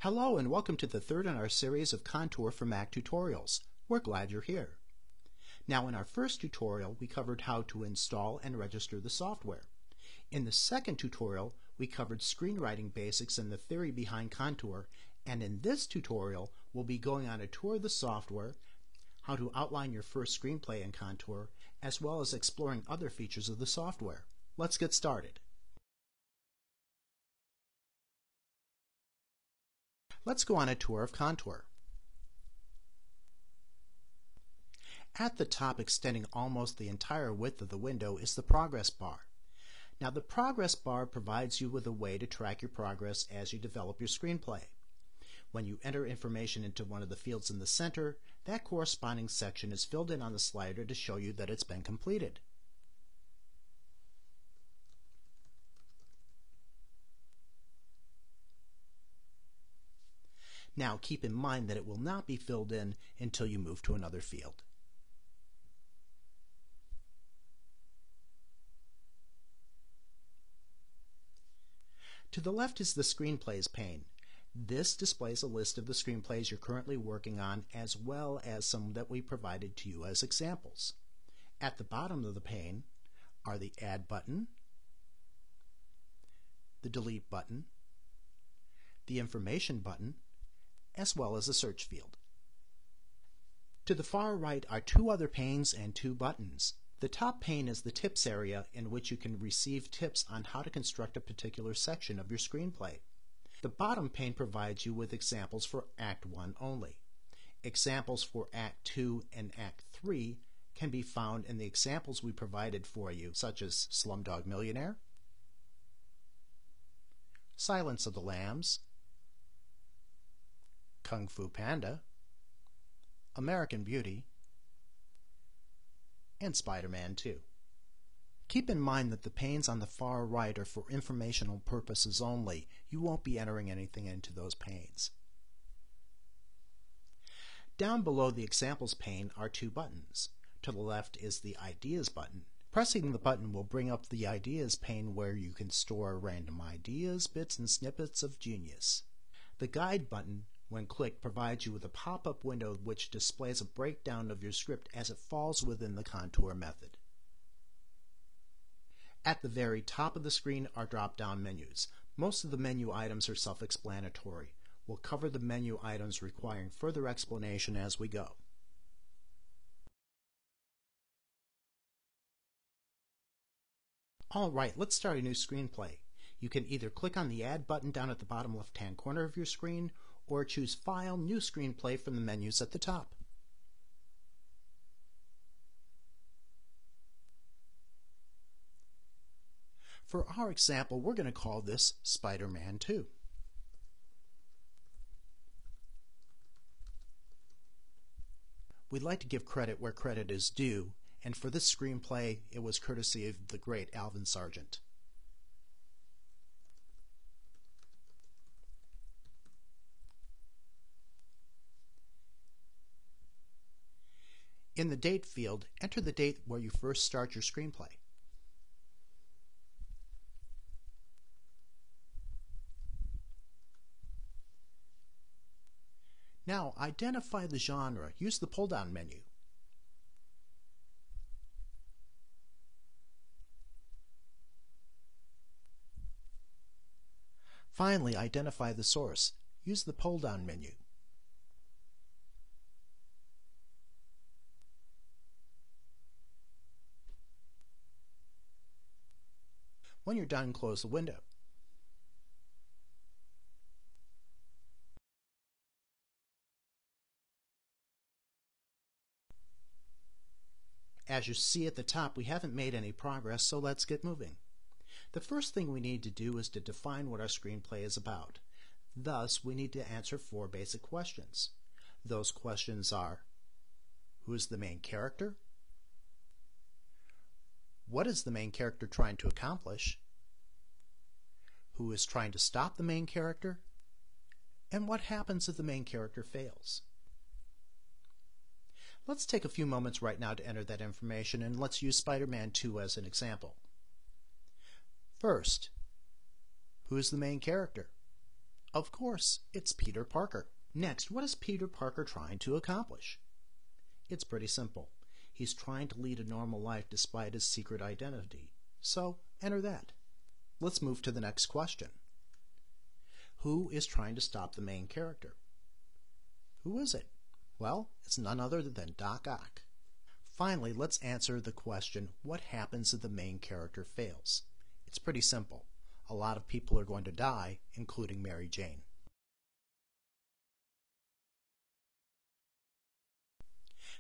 Hello and welcome to the third in our series of Contour for Mac tutorials. We're glad you're here. Now in our first tutorial we covered how to install and register the software. In the second tutorial we covered screenwriting basics and the theory behind Contour, and in this tutorial we'll be going on a tour of the software, how to outline your first screenplay in Contour, as well as exploring other features of the software. Let's get started. Let's go on a tour of Contour. At the top, extending almost the entire width of the window, is the progress bar. Now the progress bar provides you with a way to track your progress as you develop your screenplay. When you enter information into one of the fields in the center, that corresponding section is filled in on the slider to show you that it's been completed. Now keep in mind that it will not be filled in until you move to another field. To the left is the Screenplays pane. This displays a list of the screenplays you're currently working on, as well as some that we provided to you as examples. At the bottom of the pane are the Add button, the Delete button, the Information button, as well as a search field. To the far right are two other panes and two buttons. The top pane is the tips area, in which you can receive tips on how to construct a particular section of your screenplay. The bottom pane provides you with examples for Act 1 only. Examples for Act 2 and Act 3 can be found in the examples we provided for you, such as Slumdog Millionaire, Silence of the Lambs, Kung Fu Panda, American Beauty, and Spider-Man 2. Keep in mind that the panes on the far right are for informational purposes only. You won't be entering anything into those panes. Down below the Examples pane are two buttons. To the left is the Ideas button. Pressing the button will bring up the Ideas pane, where you can store random ideas, bits, and snippets of genius. The Guide button, when clicked, provides you with a pop-up window which displays a breakdown of your script as it falls within the Contour method. At the very top of the screen are drop-down menus. Most of the menu items are self-explanatory. We'll cover the menu items requiring further explanation as we go. Alright, let's start a new screenplay. You can either click on the Add button down at the bottom left-hand corner of your screen, or choose File, New Screenplay from the menus at the top. For our example, we're going to call this Spider-Man 2. We'd like to give credit where credit is due, and for this screenplay, it was courtesy of the great Alvin Sargent. In the Date field, enter the date where you first start your screenplay. Now, identify the genre. Use the pull-down menu. Finally, identify the source. Use the pull-down menu. When you're done, close the window. As you see at the top, we haven't made any progress, so let's get moving. The first thing we need to do is to define what our screenplay is about. Thus, we need to answer four basic questions. Those questions are: who is the main character? What is the main character trying to accomplish? Who is trying to stop the main character? And what happens if the main character fails? Let's take a few moments right now to enter that information, and let's use Spider-Man 2 as an example. First, who is the main character? Of course, it's Peter Parker. Next, what is Peter Parker trying to accomplish? It's pretty simple. He's trying to lead a normal life despite his secret identity. So, enter that. Let's move to the next question. Who is trying to stop the main character? Who is it? Well, it's none other than Doc Ock. Finally, let's answer the question, what happens if the main character fails? It's pretty simple. A lot of people are going to die, including Mary Jane.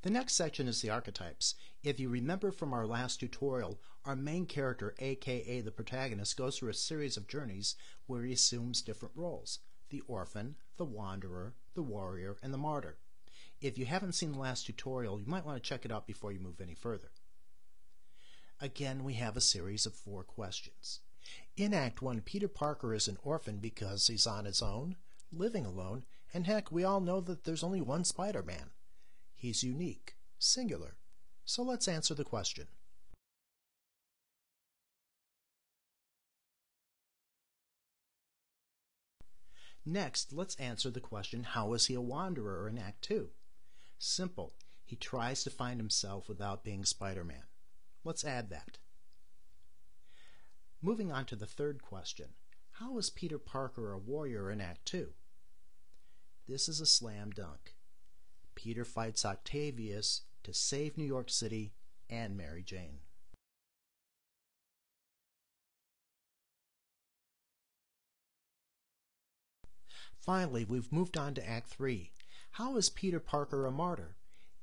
The next section is the archetypes. If you remember from our last tutorial, our main character, aka the protagonist, goes through a series of journeys where he assumes different roles: the orphan, the wanderer, the warrior, and the martyr. If you haven't seen the last tutorial, you might want to check it out before you move any further. Again, we have a series of 4 questions. In Act 1, Peter Parker is an orphan because he's on his own, living alone, and heck, we all know that there's only one Spider-Man. He's unique, singular. So let's answer the question. Next, let's answer the question, how is he a wanderer in Act 2? Simple. He tries to find himself without being Spider-Man. Let's add that. Moving on to the third question, how is Peter Parker a warrior in Act 2? This is a slam dunk. Peter fights Octavius to save New York City and Mary Jane. Finally, we've moved on to Act 3. How is Peter Parker a martyr?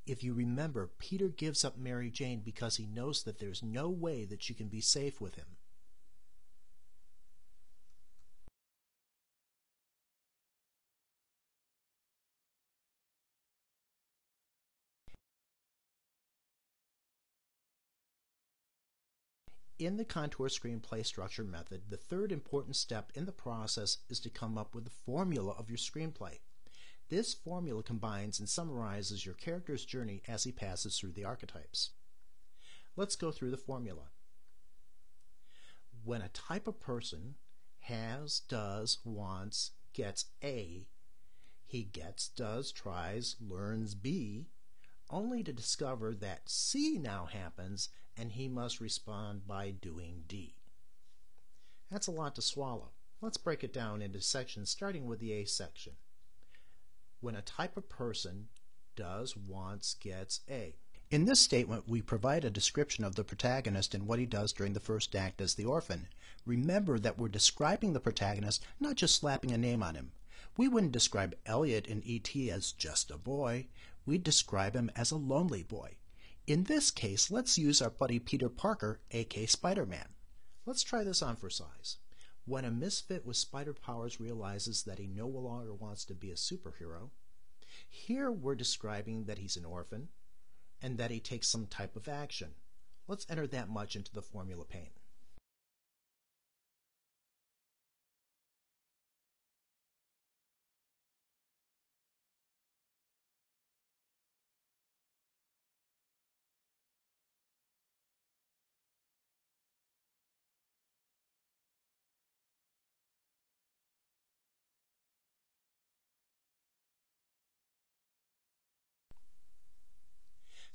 If you remember, Peter gives up Mary Jane because he knows that there's no way that she can be safe with him. In the contour screenplay structure method, the third important step in the process is to come up with the formula of your screenplay. This formula combines and summarizes your character's journey as he passes through the archetypes. Let's go through the formula. When a type of person has, does, wants, gets A, he gets, does, tries, learns B, only to discover that C now happens and he must respond by doing D. That's a lot to swallow. Let's break it down into sections, starting with the A section. When a type of person does, wants, gets A. In this statement, we provide a description of the protagonist and what he does during the first act as the orphan. Remember that we're describing the protagonist, not just slapping a name on him. We wouldn't describe Elliot in E.T. as just a boy. We'd describe him as a lonely boy. In this case, let's use our buddy Peter Parker, aka Spider-Man. Let's try this on for size. When a misfit with spider powers realizes that he no longer wants to be a superhero, here we're describing that he's an orphan and that he takes some type of action. Let's enter that much into the formula pane.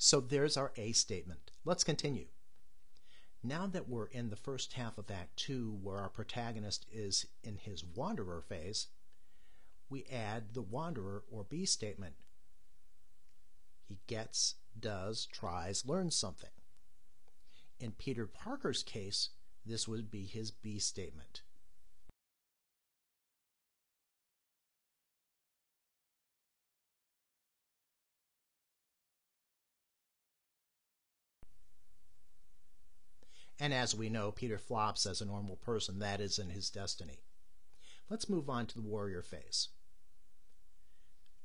So there's our A statement. Let's continue. Now that we're in the first half of Act 2, where our protagonist is in his wanderer phase, we add the wanderer or B statement. He gets, does, tries, learns something. In Peter Parker's case, this would be his B statement. And as we know, Peter flops as a normal person. That is in his destiny. Let's move on to the warrior phase,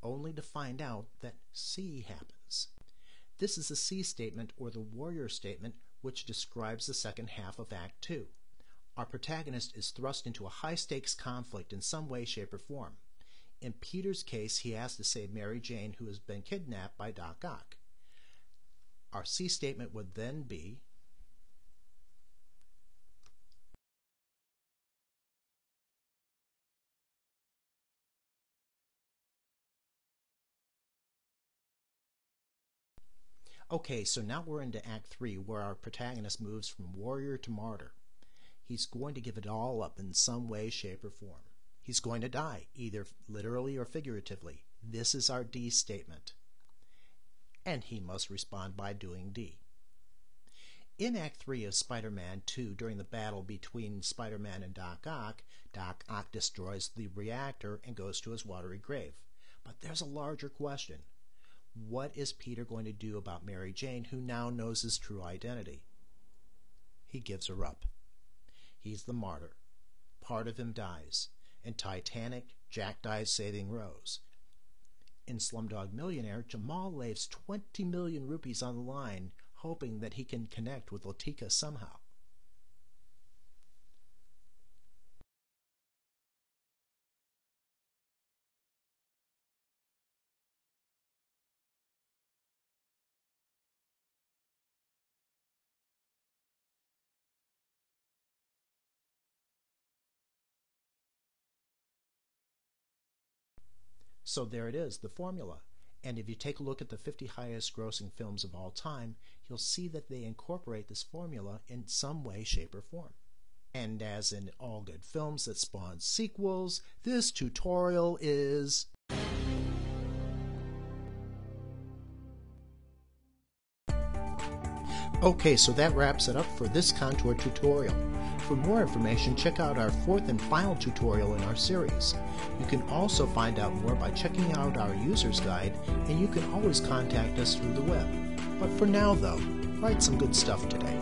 only to find out that C happens. This is the C statement, or the warrior statement, which describes the second half of Act 2. Our protagonist is thrust into a high-stakes conflict in some way, shape, or form. In Peter's case, he has to save Mary Jane, who has been kidnapped by Doc Ock. Our C statement would then be, Okay, so now we're into Act 3, where our protagonist moves from warrior to martyr. He's going to give it all up in some way, shape, or form. He's going to die, either literally or figuratively. This is our D statement. And he must respond by doing D. In Act 3 of Spider-Man 2, during the battle between Spider-Man and Doc Ock destroys the reactor and goes to his watery grave. But there's a larger question. What is Peter going to do about Mary Jane, who now knows his true identity? He gives her up. He's the martyr. Part of him dies. In Titanic, Jack dies saving Rose. In Slumdog Millionaire, Jamal lays 20 million rupees on the line, hoping that he can connect with Latika somehow. So there it is, the formula. And if you take a look at the 50 highest grossing films of all time, you'll see that they incorporate this formula in some way, shape, or form. And as in all good films that spawn sequels, this tutorial is... Okay, so that wraps it up for this contour tutorial. For more information, check out our fourth and final tutorial in our series. You can also find out more by checking out our user's guide, and you can always contact us through the web. But for now though, write some good stuff today.